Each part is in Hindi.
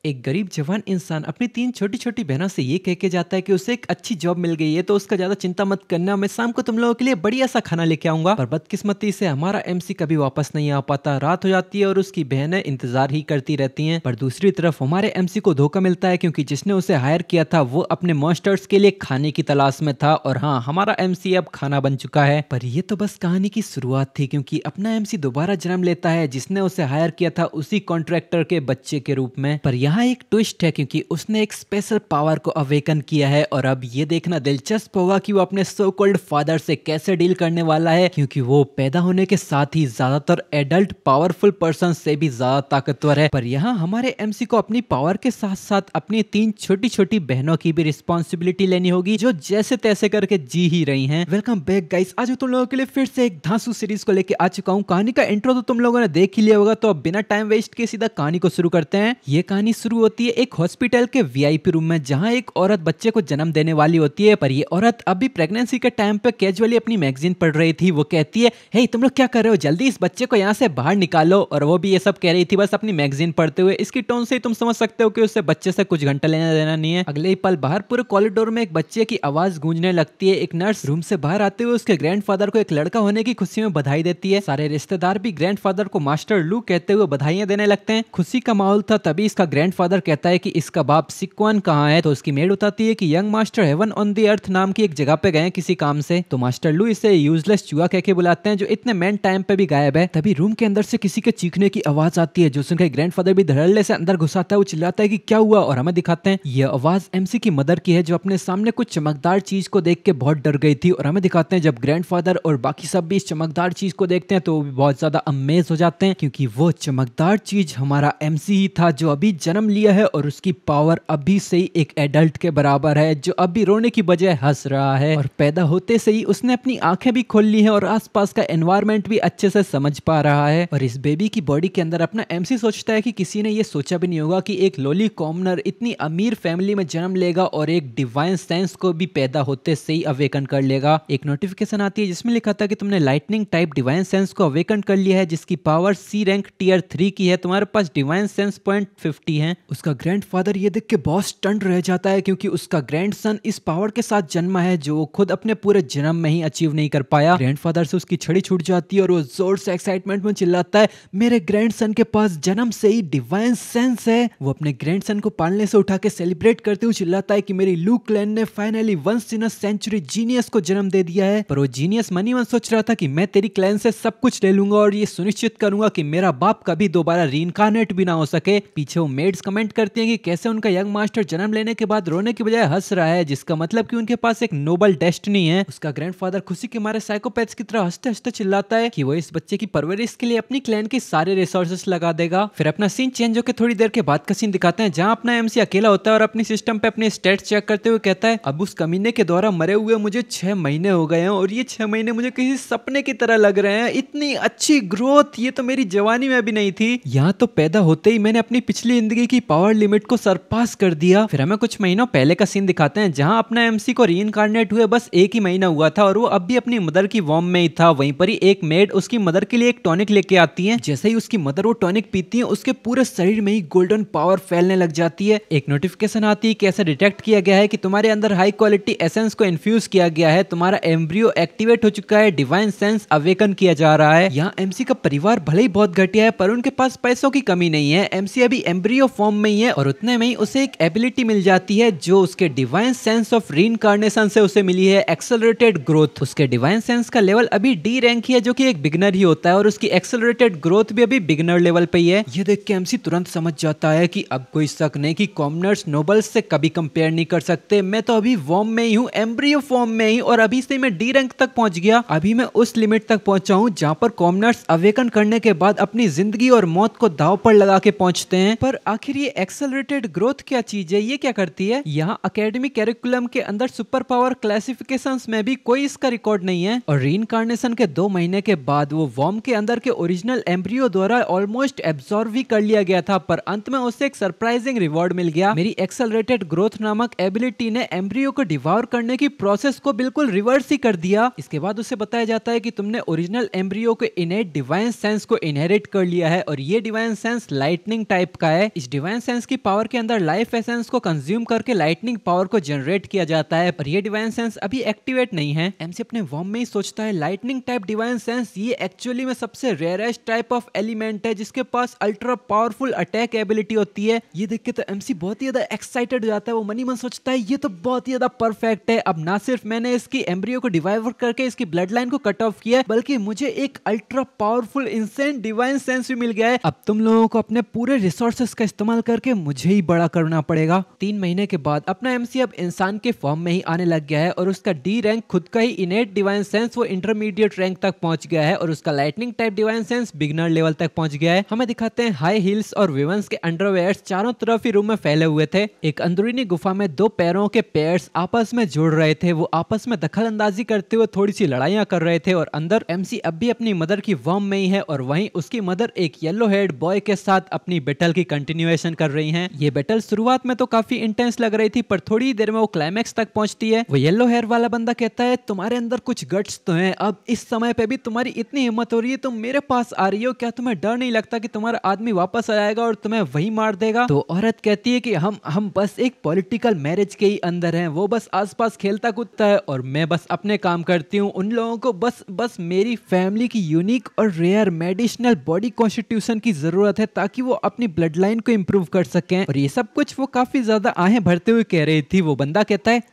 एक गरीब जवान इंसान अपनी तीन छोटी छोटी बहनों से ये कह के जाता है कि उसे एक अच्छी जॉब मिल गई है, तो उसका ज्यादा चिंता मत करना, मैं शाम को तुम लोगों के लिए बढ़िया सा खाना लेके आऊंगा। पर बदकिस्मती से हमारा एमसी कभी वापस नहीं आ पाता। रात हो जाती है और उसकी बहनें इंतजार ही करती रहती हैं। पर दूसरी तरफ हमारे एमसी को धोखा मिलता है, क्योंकि जिसने उसे हायर किया था वो अपने मॉन्स्टर्स के लिए खाने की तलाश में था। और हाँ, हमारा एमसी अब खाना बन चुका है। पर ये तो बस कहानी की शुरुआत थी, क्योंकि अपना एमसी दोबारा जन्म लेता है जिसने उसे हायर किया था उसी कॉन्ट्रैक्टर के बच्चे के रूप में। पर यहाँ एक ट्विस्ट है, क्योंकि उसने एक स्पेशल पावर को अवेकन किया है। और अब ये देखना दिलचस्प होगा कि वो अपने सो कॉल्ड फादर से कैसे डील करने वाला है, क्योंकि वो पैदा होने के साथ ही ज्यादातर एडल्ट पावरफुल पर्सन से भी ज्यादा ताकतवर है। पर यहाँ हमारे एमसी को अपनी पावर के साथ साथ अपनी तीन छोटी छोटी बहनों की भी रिस्पॉन्सिबिलिटी लेनी होगी, जो जैसे तैसे करके जी ही रही हैं। वेलकम बैक गाइस, आज मैं तुम लोगों के लिए फिर से एक धांसू सीरीज को लेके आ चुका हूँ। कहानी का इंट्रो तो तुम लोगों ने देख ही लिया होगा, तो अब बिना टाइम वेस्ट के सीधा कहानी को शुरू करते हैं। ये कहानी शुरू होती है एक हॉस्पिटल के वीआईपी रूम में, जहां एक औरत बच्चे को जन्म देने वाली होती है। पर ये औरत अभी प्रेगनेंसी के टाइम पे कैजुअली अपनी मैगजीन पढ़ रही थी। वो कहती है, हे तुम लोग क्या कर रहे हो, जल्दी इस बच्चे को यहाँ से बाहर निकालो। और वो भी ये सब कह रही थी बस अपनी मैगजीन पढ़ते हुए। इसकी टोन से ही तुम समझ सकते हो कि उससे बच्चे से कुछ घंटा लेना देना नहीं है। अगले ही पल बाहर पूरे कॉरिडोर में एक बच्चे की आवाज गूंजने लगती है। एक नर्स रूम से बाहर आते हुए उसके ग्रैंडफादर को एक लड़का होने की खुशी में बधाई देती है। सारे रिश्तेदार भी ग्रैंडफादर को मास्टर लू कहते हुए बधाइयां देने लगते हैं। खुशी का माहौल था, तभी इसका ग्रैंडफादर कहता है कि इसका बाप सिक्वान कहाँ है। तो उसकी मेड बताती है कि young master heaven on the earth नाम की एक जगह पे गए किसी काम से। तो मास्टर लू इसे यूजलेस चूहा कह के बुलाते हैं, जो इतने मेन टाइम पे भी गायब है। तभी रूम के अंदर से किसी के चीखने की आवाज आती है, जो सुनकर ग्रैंडफादर भी धड़ल्ले से अंदर घुसाता है। वो चिल्लाता है कि क्या हुआ, और हमें दिखाते हैं ये आवाज एमसी की मदर की है, जो अपने सामने कुछ चमकदार चीज को देख के बहुत डर गई थी। और हमें दिखाते हैं जब ग्रैंडफादर और बाकी सब भी इस चमकदार चीज को देखते हैं तो वो भी बहुत ज्यादा अमेज हो जाते हैं, क्योंकि वो चमकदार चीज हमारा एमसी ही था, जो अभी जन्म लिया है और उसकी पावर अभी से ही एक एडल्ट के बराबर है, जो अभी रोने की बजाय हंस रहा है। और पैदा होते से ही उसने अपनी आंखें भी खोल ली है और आसपास का एनवायरनमेंट भी अच्छे से समझ पा रहा है। और इस बेबी की बॉडी के अंदर अपना एमसी सोचता है कि किसी ने ये सोचा भी नहीं होगा कि एक लोली कॉमनर इतनी अमीर फैमिली में जन्म लेगा और एक डिवाइन सेंस को भी पैदा होते से ही अवेकन कर लेगा। एक नोटिफिकेशन आती है जिसमें लिखा था कि तुमने लाइटनिंग टाइप डिवाइन सेंस को अवेकन कर लिया है, जिसकी पावर सी रैंक टियर 3 की है। तुम्हारे पास डिवाइन सेंस पॉइंट 50 है। उसका ग्रैंडफादर ये देख के बहुत स्टन्ड रह जाता है, क्योंकि उसका ग्रैंडसन इस पावर के साथ जन्मा है जो वो खुद अपने पूरे जन्म में ही अचीव नहीं कर पाया। ग्रैंडफादर से उसकी छड़ी छूट जाती है और वो जोर से एक्साइटमेंट में चिल्लाता है, मेरे ग्रैंडसन के पास जन्म से ही डिवाइन सेंस है। वो अपने ग्रैंडसन को पालने से उठा के सेलिब्रेट करते हुए चिल्लाता है कि मेरी लू क्लैन ने finally once in a century genius को जन्म दे दिया है। पर वो जीनियस मनी मन सोच रहा था कि मैं तेरी क्लैन से सब कुछ ले लूंगा और ये सुनिश्चित करूंगा कि मेरा बाप कभी दोबारा रीइंकार्नेट भी ना हो सके। पीछे वो मेड्स कमेंट करती हैं कि कैसे उनका यंग मास्टर जन्म लेने के बाद रोने की बजाय हंस रहा है, जिसका मतलब कि उनके पास एक नोबल डेस्टिनी है। उसका ग्रैंडफादर खुशी के मारे साइकोपैथ्स की तरह हंसते हंसते चिल्लाता है कि वो इस बच्चे की परवरिश के लिए अपनी क्लैन के सारे रिसोर्सेस लगा देगा। फिर अपना सीन चेंज होकर थोड़ी देर के बाद का सीन दिखाते हैं, जहां अपना एमसी अकेला होता है और अपनी सिस्टम पे अपने स्टेट्स चेक करते हुए कहता है, अब उस कमीने के द्वारा मरे हुए मुझे 6 महीने हो गए हैं और ये 6 महीने मुझे किसी सपने की तरह लग रहे हैं। इतनी अच्छी ग्रोथ ये तो मेरी जवानी में भी नहीं थी। यहाँ तो पैदा होते ही मैंने अपनी पिछली जिंदगी की पावर लिमिट को सरपास कर दिया। फिर हमें कुछ महीनों पहले का सीन दिखाते हैं, जहां अपना एमसी को रीइंकार्नेट हुए बस एक ही महीना हुआ था और वो अब भी अपनी मदर की वॉर्म में ही था। वहीं पर ही एक मेड उसकी मदर के लिए एक टॉनिक लेके आती है। जैसे ही उसकी मदर वो टॉनिक पीती है, उसके पूरे शरीर में ही गोल्डन पावर फैलने लग जाती है। एक नोटिफिकेशन आती है कि ऐसा डिटेक्ट किया गया है कि तुम्हारे अंदर हाई क्वालिटी एसेंस को इन्फ्यूज किया गया है, तुम्हारा एम्ब्रियो एक्टिवेट हो चुका है, डिवाइन सेंस अवेकन किया जा रहा है। यहाँ एमसी का परिवार भले ही बहुत घटिया है, पर उनके पास पैसों की कमी नहीं है। एमसी अभी एम्ब्रियो फॉर्म में ही है और उतने में ही उसे एक एबिलिटी मिल जाती है, जो उसके डिवाइन सेंस ऑफ रीइंकार्नेशन से उसे मिली है, एक्सेलरेटेड ग्रोथ। उसके डिवाइन सेंस का लेवल अभी डी रैंक ही है, जो कि एक बिगनर ही होता है, और उसकी एक्सेलरेटेड ग्रोथ भी अभी बिगनर लेवल पे ही है। ये देख के एमसी तुरंत समझ जाता है कि अब कोई शक नहीं कि कॉमनर्स नोबल्स से कभी कंपेयर नहीं कर सकते। मैं तो अभी वॉर्म में ही हूँ, एम्ब्रियो फॉर्म में ही, और अभी से मैं डी रैंक तक पहुंच गया। अभी मैं उस लिमिट तक पहुंचा हूँ जहाँ पर कॉमनर्स अवेकन करने के बाद अपनी जिंदगी और मौत को दांव पर लगा के पहुंचते हैं। पर आखिर ये एक्सेलरेटेड ग्रोथ क्या चीज है, ये क्या करती है? यहाँ एकेडमिक कैरिकुलम के अंदर सुपर पावर क्लासिफिकेशंस में भी कोई इसका रिकॉर्ड नहीं है। और रीइंकार्नेशन के 2 महीने के बाद वो वॉर्म के अंदर के ओरिजिनल एम्ब्रियो द्वारा ऑलमोस्ट एब्सॉर्ब भी कर लिया गया था, पर अंत में उसे एक सरप्राइजिंग रिवॉर्ड मिल गया। मेरी एक्सेलरेटेड ग्रोथ नामक एबिलिटी ने एम्ब्रियो को डिवाउर करने की प्रोसेस को बिल्कुल रिवर्स ही कर दिया। इसके बाद उसे बताया जाता है कि तुमने ओरिजिनल एम्ब्रियो के इनेट डिवाइन सेंस को इनहेरिट कर लिया है, और ये डिवाइन सेंस लाइटनिंग टाइप का है। इस डिवाइन सेंस की पावर के अंदर लाइफ एसेंस को कंज्यूम करके लाइटनिंग पावर को जनरेट किया जाता है, पर ये डिवाइन सेंस अभी एक्टिवेट नहीं है। एमसी अपने वॉर्म में ही सोचता है लाइटनिंग टाइप डिवाइन सेंस ये एक्चुअली में सबसे रेयरेस्ट टाइप ऑफ एलिमेंट है जिसके पास अल्ट्रा पावरफुल अटैक एबिलिटी होती है। ये देख के तो एमसी बहुत ही ज्यादा एक्साइटेड हो जाता है। वो मनी मन सोचता है ये तो बहुत ही ज्यादा परफेक्ट है। अब ना सिर्फ मैंने इसकी एम्ब्रियो को डिवाइवर करके इसकी ब्लड लाइन को कट ऑफ किया है, बल्कि मुझे एक अल्ट्रा पावरफुल इंसेंट डिवाइन सेंस भी मिल गया है। अब तुम लोगों को अपने पूरे रिसोर्सेस का इस्तेमाल करके मुझे ही बड़ा करना पड़ेगा। 3 महीने के बाद अपना एमसी अब इंसान के फॉर्म में ही आने लग गया है और उसका डी रैंक खुद का ही इनेट डिवाइन सेंस वो इंटरमीडिएट रैंक तक पहुंच गया है और उसका lightning type divine sense beginner level तक पहुंच गया है। हमें दिखाते हैं हाई हील्स और विवंस के अंडरवेयर्स चारों तरफ ही रूम में फैले हुए थे। एक अंदरूनी गुफा में 2 पैरों के पेयर्स आपस में जुड़ रहे थे। वो आपस में दखल अंदाजी करते हुए थोड़ी सी लड़ाइयां कर रहे थे और अंदर एमसी अब भी अपनी मदर की वॉर्म में ही है और वहीं उसकी मदर एक येलो हेड बॉय के साथ अपनी बैटल की कंटिन्यूएशन कर रही हैं। ये बैटल शुरुआत में तो काफी इंटेंस लग रही थी, पर थोड़ी देर में वो क्लाइमैक्स तक पहुंचती है। वो येलो हेयर वाला बंदा कहता है तुम्हारे अंदर कुछ गट्स तो हैं, अब इस समय पे भी तुम्हारी इतनी हिम्मत हो रही है, तुम मेरे पास आ रही हो, क्या तुम्हें डर नहीं लगता कि तुम्हारा आदमी वापस आ जाएगा और तुम्हें वही मार देगा? तो औरत कहती है कि हम बस एक पॉलिटिकल मैरिज के ही अंदर हैं, वो बस आसपास खेलता कूदता है और मैं बस अपने काम करती हूँ। उन लोगों को बस मेरी फैमिली की यूनिक और रेयर मेडिसिनल बॉडी कॉन्स्टिट्यूशन की जरूरत है ताकि वो अपनी ब्लड लाइन को इम्प्रूव कर सकें। और ये सब कुछ वो काफी ज्यादा आहें भरते हुए कह रही थी। वो बंदा कहता है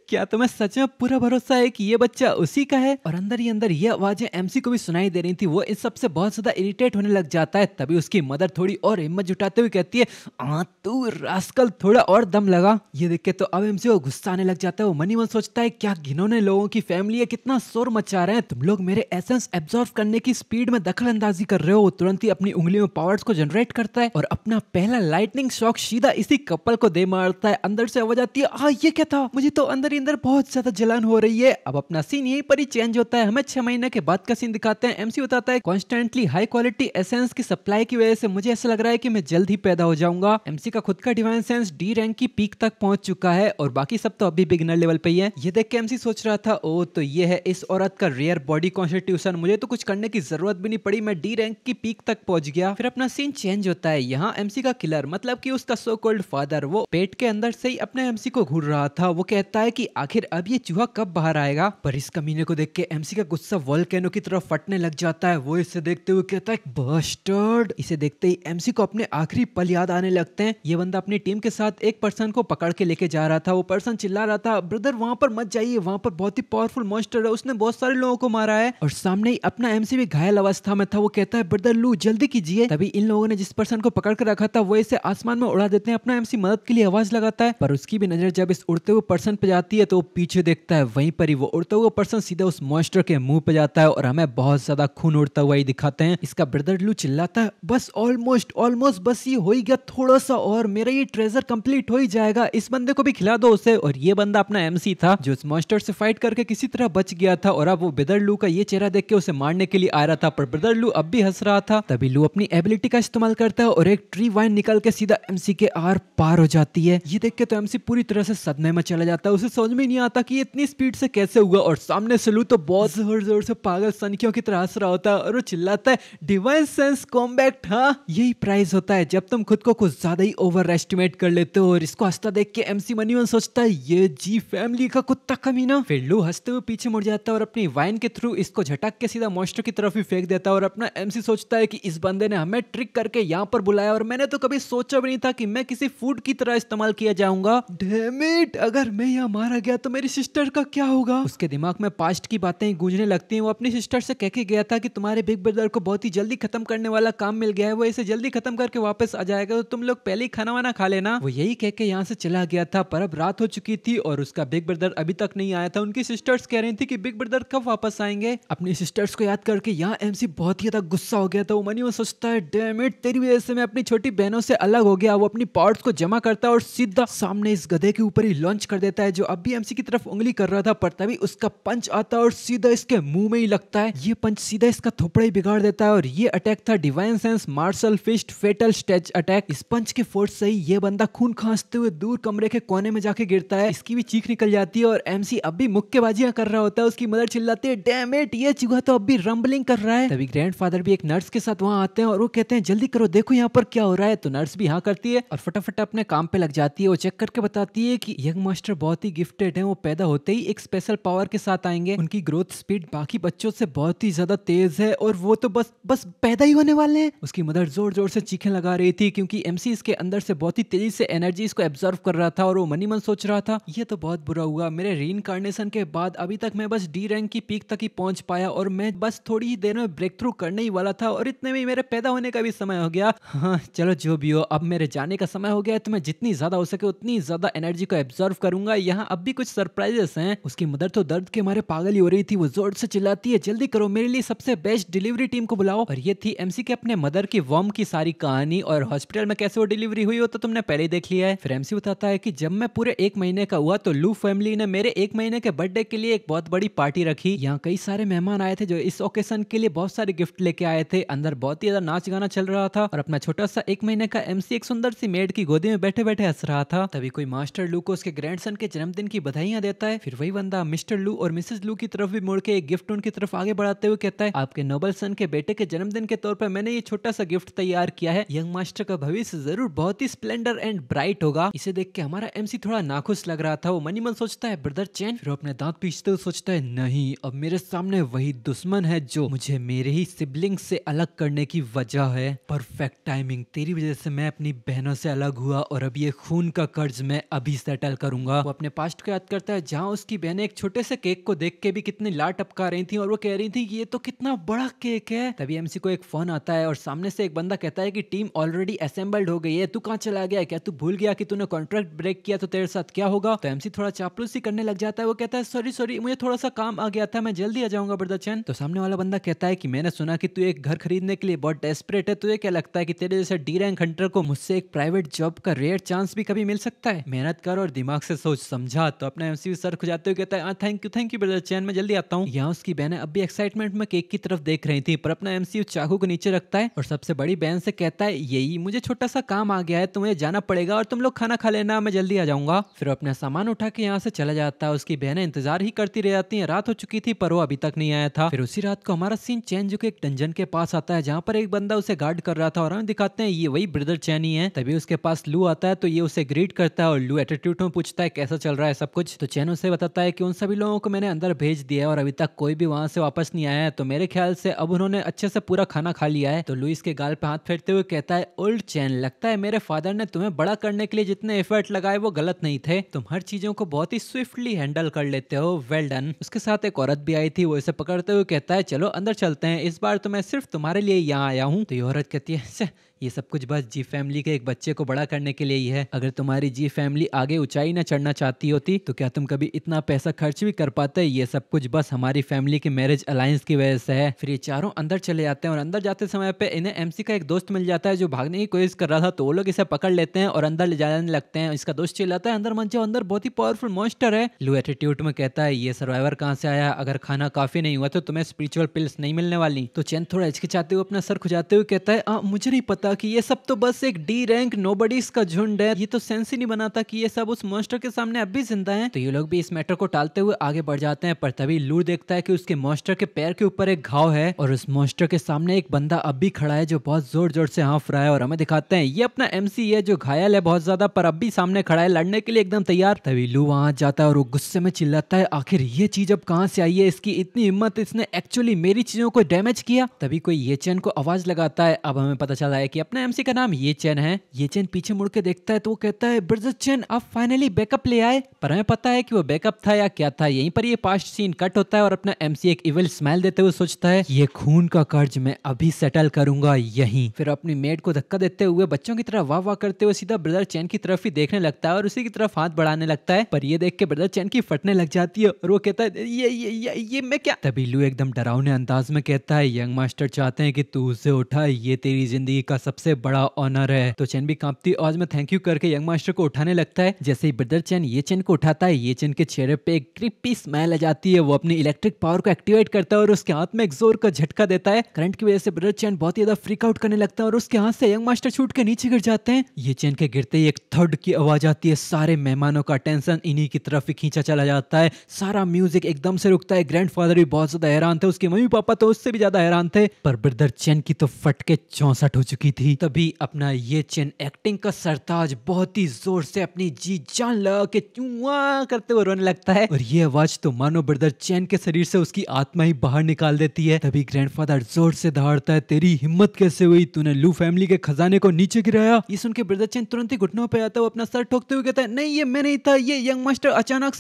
क्या तुम्हें सच में पूरा भरोसा है कि ये बच्चा उसी का है? और अंदर ही अंदर ये आवाजें एमसी को भी सुनाई दे रही थी। वो इस सब से बहुत ज्यादा इरिटेट होने लग जाता है। तभी उसकी मदर थोड़ी और हिम्मत जुटाते हुए कहती है तू रास्कल थोड़ा और दम लगा। ये देख के तो अब एमसी को गुस्सा आने लग जाता है। वो मनी मन सोचता है क्या घिनौने लोगों की फैमिली है, कितना शोर मचा रहे हैं तुम लोग, मेरे एसेंस एब्जॉर्ब करने की स्पीड में दखल अंदाजी कर रहे हो। वो तुरंत ही अपनी उंगलियों में पावर्स को जनरेट करता है और अपना पहला लाइटनिंग शॉक सीधा इसी कपल को दे मारता है। अंदर से आवाज आती है ये क्या था? मुझे तो अंदर ही अंदर बहुत ज्यादा जलन हो रही है। अब अपना सीन यहीं पर ही चेंज होता है। हमें 6 महीने के बाद का सीन दिखाते हैं। एमसी बताता है कॉन्स्टेंटली हाई क्वालिटी एसेंस की सप्लाई की वजह से मुझे ऐसा लग रहा है कि मैं जल्द ही पैदा हो जाऊंगा। एमसी का खुद का डिवाइन सेंस डी रैंक की पीक तक पहुंच चुका है और बाकी सब तो अभी बिगिनर लेवल पे ही है। ये देख के एमसी सोच रहा था तो ये है इस औरत का रेयर बॉडी कॉन्स्टिट्यूशन, मुझे तो कुछ करने की जरूरत भी नहीं पड़ी, मैं डी रैंक की पीक तक पहुंच गया। फिर अपना सीन चेंज होता है। यहाँ एमसी का किलर मतलब कि उसका सो कॉल्ड फादर वो पेट के अंदर से ही अपने एमसी को घूर रहा था। वो कहता है कि आखिर अब ये चूहा कब बाहर आएगा? पर इस कमीने को देख के एमसी का गुस्सा वोल्केनो की तरफ फटने लग जाता है। वो इसे देखते हुए कहता है बस्टर्ड। इसे देखते ही एमसी को अपने आखिरी पल याद आने लगते हैं। ये बंदा अपनी टीम के साथ एक पर्सन को पकड़ के लेके जा रहा था। वो पर्सन चिल्ला रहा था ब्रदर वहां पर मत जाइए, वहां पर बहुत ही पावरफुल मॉन्स्टर है, उसने बहुत सारे लोगों को मारा है। और सामने ही अपना एमसी भी घायल अवस्था में था। वो कहता है ब्रदर लू जल्दी कीजिए। तभी इन लोगों ने जिस पर्सन को पकड़ कर रखा था वो इसे आसमान में उड़ा देते हैं। अपना एमसी मदद के लिए आवाज लगाता है, पर उसकी भी नजर जब इस उड़ते हुए पर्सन पे जाती है तो वो पीछे देखता है। वहीं पर ही वो उड़ता हुआ पर्सन सीधा उस मॉन्स्टर के मुंह पे जाता है और हमें बहुत ज्यादा खून उड़ता हुआ ही दिखाते हैं। इसका ब्रदर लू चिल्लाता है बस ऑलमोस्ट बस ये हो ही गया, थोड़ा सा और मेरा ये ट्रेजर कंप्लीट हो ही जाएगा, इस बंदे को भी खिला दो उसे। और ये बंदा अपना एमसी था जो उस मॉन्स्टर से फाइट करके किसी तरह बच गया था और अब वो ब्रदर लू का ये चेहरा देख के उसे मारने के लिए आ रहा था, पर ब्रदर लू अब भी हंस रहा था। तभी लू अपनी एबिलिटी का इस्तेमाल करता है और एक ट्री वाइन निकल के सीधा एमसी के आर पार हो जाती है। ये देख के तो एमसी पूरी तरह से सदमे में चला जाता है। उसे समझ में नहीं आता कि इतनी स्पीड से कैसे हुआ। और सामने से लू तो बहुत जोर जोर से पागल सनकियों की तरह हंस रहा होता है और वो चिल्लाता है डिवाइन सेंस कॉम्बैक्ट। हाँ यही प्राइस होता है जब तुम खुद को कुछ ज्यादा ही ओवर एस्टिमेट कर लेते हो। और इसको हंसता देख के एमसी मनीवन सोचता है ये जी फैमिली का कुत्ता कमीना। फिर लू हंसते हुए पीछे मुड़ जाता है और अपनी वाइन के थ्रू इसको झटक के सीधा मॉन्स्टर की तरफ ही फेंक देता है। और अपना एमसी सोचता है कि इस बंदे ने हमें ट्रिक करके यहाँ पर बुलाया और मैंने तो कभी सोचा भी नहीं था कि मैं किसी फूड की तरह इस्तेमाल किया जाऊंगा। डैम इट, अगर मैं यहाँ मारा गया तो मेरी सिस्टर का क्या होगा? उसके दिमाग में पास्ट की बातें गूंजने लगती हैं। वो अपनी सिस्टर से कह के गया था कि तुम्हारे बिग ब्रदर को बहुत ही जल्दी खत्म करने वाला काम मिल गया है, वो इसे जल्दी खत्म करके वापस आ जाएगा, तो तुम लोग पहले ही खाना वाना खा लेना। वो यही कह के यहाँ से चला गया था, पर अब रात हो चुकी थी और उसका बिग ब्रदर अभी तक नहीं आया था। उनकी सिस्टर्स कह रही थी कि बिग ब्रदर कब वापस आएंगे। अपनी सिस्टर्स को याद करके यहाँ एमसी बहुत ही ज्यादा गुस्सा हो गया था। वो मनी में सोचता है डैम इट, तेरी वजह से मैं अपनी छोटी बहनों से अलग हो गया। वो अपनी पार्ट्स को जमा करता है और सीधा सामने इस गधे के ऊपर ही लॉन्च कर देता है है जो अब भी एमसी की तरफ उंगली कर रहा था, पर तभी उसका पंच आता है और सीधा इसके मुंह में ही लगता है। ये पंच सीधा इसका थोपड़ा ही बिगाड़ देता है और ये अटैक था divine sense martial fist fatal stage attack. इस पंच के फोर्स से ही ये बंदा खून खांसते हुए दूर कमरे के कोने में जाके गिरता है। इसकी भी चीख निकल जाती है और एमसी अब भी मुक्केबाजियां कर रहा होता है। उसकी मदर चिल्लाती है, डैम इट, ये चूहा तो अब भी रंबलिंग कर रहा है। तभी ग्रैंडफादर भी एक नर्स के साथ वहां आते हैं और वो कहते हैं जल्दी करो, देखो यहाँ पर क्या हो रहा है। तो नर्स भी हाँ करती है और फटाफट अपने काम पे लग जाती है। वो चेक करके बताती है कि यंग मास्टर बहुत ही गिफ्टेड है, वो पैदा होते ही एक स्पेशल पावर के साथ आएंगे। उनकी ग्रोथ स्पीड बाकी बच्चों से बहुत ही ज्यादा तेज है और वो तो बस पैदा ही होने वाले हैं। उसकी मदर जोर जोर से चीखें लगा रही थी क्योंकि एमसी इसके अंदर से बहुत ही तेजी से एनर्जी इसको एब्जॉर्व कर रहा था और वो मनी मन सोच रहा था, ये तो बहुत बुरा हुआ, मेरे रीइंकार्नेशन के बाद अभी तक मैं बस डी रैंक की पीक तक ही पहुंच पाया और मैं बस थोड़ी ही देर में ब्रेक थ्रू करने ही वाला था और इतने में मेरे पैदा होने का भी समय हो गया। हाँ चलो जो भी हो, अब मेरे जाने का समय हो गया है तो मैं जितनी ज्यादा हो सके उतनी ज्यादा एनर्जी को एब्जॉर्व करूंगा। यहाँ अब भी कुछ सरप्राइजेस हैं। उसकी मदर तो दर्द के मारे पागल ही हो रही थी। वो जोर से चिल्लाती है, जल्दी करो, मेरे लिए सबसे बेस्ट डिलीवरी टीम को बुलाओ। और ये थी एमसी के अपने मदर की वॉर्म की सारी कहानी और हॉस्पिटल में कैसे वो डिलीवरी हुई हो तो तुमने पहले ही देख लिया है। फिर एमसी बताता है कि जब मैं पूरे 1 महीने का हुआ तो लू फैमिली ने मेरे 1 महीने के बर्थडे के लिए एक बहुत बड़ी पार्टी रखी। यहाँ कई सारे मेहमान आए थे जो इस ओकेशन के लिए बहुत सारे गिफ्ट लेके आए थे। अंदर बहुत ही ज्यादा नाच गाना चल रहा था और अपना छोटा सा 1 महीने का एमसी एक सुंदर सी मेड की गोदी में बैठे बैठे हंस रहा था। तभी कोई मास्टर लू को उसके ग्रैंडसन के जन्मदिन की बधाइयां देता है। फिर वही बंदा मिस्टर लू और मिसेस लू की तरफ भी मुड़ के एक गिफ्ट उनकी तरफ आगे बढ़ाते हुए कहता है, आपके नोबल सन के बेटे के जन्मदिन के तौर पर मैंने ये छोटा सा गिफ्ट तैयार किया है। यंग मास्टर का भविष्य जरूर बहुत ही स्प्लेंडर एंड ब्राइट होगा। इसे देख के हमारा एमसी थोड़ा नाखुश लग रहा था। वो मनी मन सोचता है, ब्रदर चैन। फिर अपने दांत पीसते हुए सोचता है, नहीं, अब मेरे सामने वही दुश्मन है जो मुझे मेरे ही सिबलिंग से अलग करने की वजह है। परफेक्ट टाइमिंग, तेरी वजह से मैं अपनी बहनों से अलग हुआ और अब ये खून का कर्ज मैं अभी सेटल करूंगा। वो अपने पास्ट को याद करता है जहाँ उसकी बहनें एक छोटे से केक को देख के भी कितनी लार टपका रही थी और वो कह रही थी ये तो कितना बड़ा केक है। तभी एमसी को एक फोन आता है और सामने से एक बंदा कहता है कि टीम ऑलरेडी असेंबल्ड हो गई है, तू कहाँ चला गया, क्या तू भूल गया कि तूने कॉन्ट्रैक्ट ब्रेक किया तो तेरे साथ क्या होगा। तो एमसी थोड़ा चापलूसी करने लग जाता है। वो कहता है, सॉरी मुझे थोड़ा सा काम आ गया था, मैं जल्दी आ जाऊंगा ब्रदर चैन। तो सामने वाला बंदा कहता है कि मैंने सुना कि तू एक घर खरीदने के लिए बहुत डेस्परेट है, तुझे क्या लगता है कि तेरे जैसे डी रैंक हंटर को मुझसे एक प्राइवेट जॉब का रेयर चांस भी कभी मिल सकता है। मेहनत कर और दिमाग से सोच, समझा। तो अपना एमसी सर खुजाते हुए कहता है, थैंक यू ब्रदर चैन, मैं जल्दी आता हूँ। यहाँ उसकी बहनें अब भी एक्साइटमेंट में केक की तरफ देख रही थी, पर अपना एमसी चाकू को नीचे रखता है और सबसे बड़ी बहन से कहता है, यही मुझे छोटा सा काम आ गया है, तुम्हें जाना पड़ेगा और तुम लोग खाना खा लेना, मैं जल्दी आ जाऊंगा। फिर अपना सामान उठा के यहाँ से चला जाता है। उसकी बहनें इंतजार ही करती रह जाती हैं। रात हो चुकी थी पर वो अभी तक नहीं आया था। फिर उसी रात को हमारा सीन चैन जो कि एक डंजन के पास आता है जहाँ पर एक बंदा उसे गार्ड कर रहा था और हमें दिखाते हैं ये वही ब्रदर चैन ही है। तभी उसके पास लू आता है तो ये उसे ग्रीट करता है और लू एटीट्यूड में पूछता है कैसा चल रहा है सब कुछ। तो चैन उसे बताता है कि उन सभी लोगों को मैंने अंदर भेज दिया है और अभी तक कोई भी वहां से वापस नहीं आया है, तो मेरे ख्याल से अब उन्होंने अच्छे से पूरा खाना खा लिया है। तो लू इसके गाल पे हाथ फेरते हुए कहता है, ओल्ड चैन, लगता है मेरे फादर ने तुम्हें बड़ा करने के लिए जितने एफर्ट लगाए वो गलत नहीं थे, तुम हर चीजों को बहुत ही स्विफ्टली हैंडल कर लेते हो, वेल डन। उसके साथ एक औरत भी आई थी, वो इसे पकड़ते हुए कहता है, चलो अंदर चलते हैं, इस बार तो मैं सिर्फ तुम्हारे लिए यहाँ आया हूँ। तो ये औरत कहती है, ये सब कुछ बस जी फैमिली के एक बच्चे को बड़ा करने के लिए ही है। अगर तुम्हारी जी फैमिली आगे ऊंचाई ना चढ़ना चाहती होती तो क्या तुम कभी इतना पैसा खर्च भी कर पाते। ये सब कुछ बस हमारी फैमिली के मैरिज अलायंस की वजह से है। फिर ये चारों अंदर चले जाते हैं और अंदर जाते समय पे इन्हें एमसी का एक दोस्त मिल जाता है जो भागने की कोशिश कर रहा था, तो वो लोग इसे पकड़ लेते हैं और अंदर ले जाने लगते हैं। इसका दोस्त चिल्लाता है, अंदर मत जाओ, अंदर बहुत ही पावरफुल मॉन्स्टर है। लू एटीट्यूड में कहता है, ये सर्वाइवर कहाँ से आया, अगर खाना काफी नहीं हुआ तो तुम्हें स्पिरिचुअल पिल्स नहीं मिलने वाली। तो चैन थोड़ा हिचकिचाते हुए अपना सर खुजाते हुए कहता है, मुझे नहीं पता कि ये सब तो बस एक डी रैंक नोबडीज का झुंड है, ये तो सेंस ही नहीं बनाता कि ये सब उस मॉन्स्टर के सामने अब भी जिंदा हैं। तो ये लोग भी इस मैटर को टालते हुए आगे बढ़ जाते हैं, पर तभी लू देखता है कि उसके मॉन्स्टर के पैर के ऊपर एक घाव है और उस मॉन्स्टर के सामने एक बंदा अब भी खड़ा है जो बहुत जोर जोर से हाँफ रहा है और हमें दिखाते हैं ये अपना एमसी है जो घायल है बहुत ज्यादा, पर अब भी सामने खड़ा है लड़ने के लिए एकदम तैयार। तभी लू वहां जाता है और वो गुस्से में चिल्लाता है, आखिर ये चीज अब कहां से आई है, इसकी इतनी हिम्मत, इसने एक्चुअली मेरी चीजों को डैमेज किया। तभी कोई ये चैन को आवाज लगाता है। अब हमें पता चला है कि अपना एमसी का नाम ये चैन है। ये चैन पीछे मुड़ के देखता है तो वो कहता है, ब्रदर चैन आप फाइनली बैकअप ले आए। पर हमें पता है कि वो बैकअप था या क्या था। यहीं पर ये पास्ट सीन कट होता है और अपना एमसी एक इविल स्माइल देते हुए सोचता है, ये खून का कर्ज मैं अभी सेटल करूंगा यहीं। फिर अपनी मेड को धक्का देते हुए बच्चों की तरह वाह वाह करते हुए सीधा ब्रदर चैन की तरफ ही देखने लगता है और उसी की तरफ हाथ बढ़ाने लगता है, पर ये देख के ब्रदर चैन की फटने लग जाती है और वो कहता है, ये मैं क्या। तभी लू एकदम डरावने अंदाज में कहता है, यंग मास्टर चाहते हैं कि तू उसे उठा, ये तेरी जिंदगी का सबसे बड़ा ऑनर है। तो चैन भी कांपती आवाज में थैंक यू करके यंग मास्टर को उठाने लगता है। जैसे ही ब्रदर चैन ये ये चेन को उठाता है। ये चेन के चेहरे पे एक क्रिपी स्माइल आ जाती है। वो अपनी इलेक्ट्रिक पावर को एक्टिवेट करता है और उसके हाथ में एक जोर का झटका देता है। करंट की वजह से ब्रदर चेन बहुत ही ज्यादा फ्रीक आउट करने लगता है और उसके हाथ से यंग मास्टर छूट के नीचे गिर जाते हैं। ये चेन के गिरते ही एक थर्ड की आवाज आती है। सारे मेहमानों का अटेंशन इन्हीं की तरफ ही खींचा चला जाता है। सारा म्यूजिक एकदम से रुकता है। ग्रैंडफादर भी बहुत ज्यादा हैरान थे, उसके मम्मी पापा तो उससे भी ज्यादा हैरान थे, पर ब्रदर चेन की तो फट के 64 हो चुकी थी। तभी अपना ये चेन एक्टिंग का सरताज बहुत ही जोर से अपनी जी जान लगा के चुआ करते हुए रोने लगता है और ये आवाज तो मानो ब्रदर चेन के शरीर से उसकी आत्मा ही बाहर निकाल देती है। तभी ग्रैंडफादर जोर से दहाड़ता है, तेरी हिम्मत कैसे हुई, तूने लू फैमिली के खजाने को नीचे गिराया। ये सुन के ब्रदर चेन तुरंत ही घुटनों पे आता है। वो अपना सर ठोकते हुए कहता है, नहीं ये मैं नहीं था, ये यंग मास्टर अचानक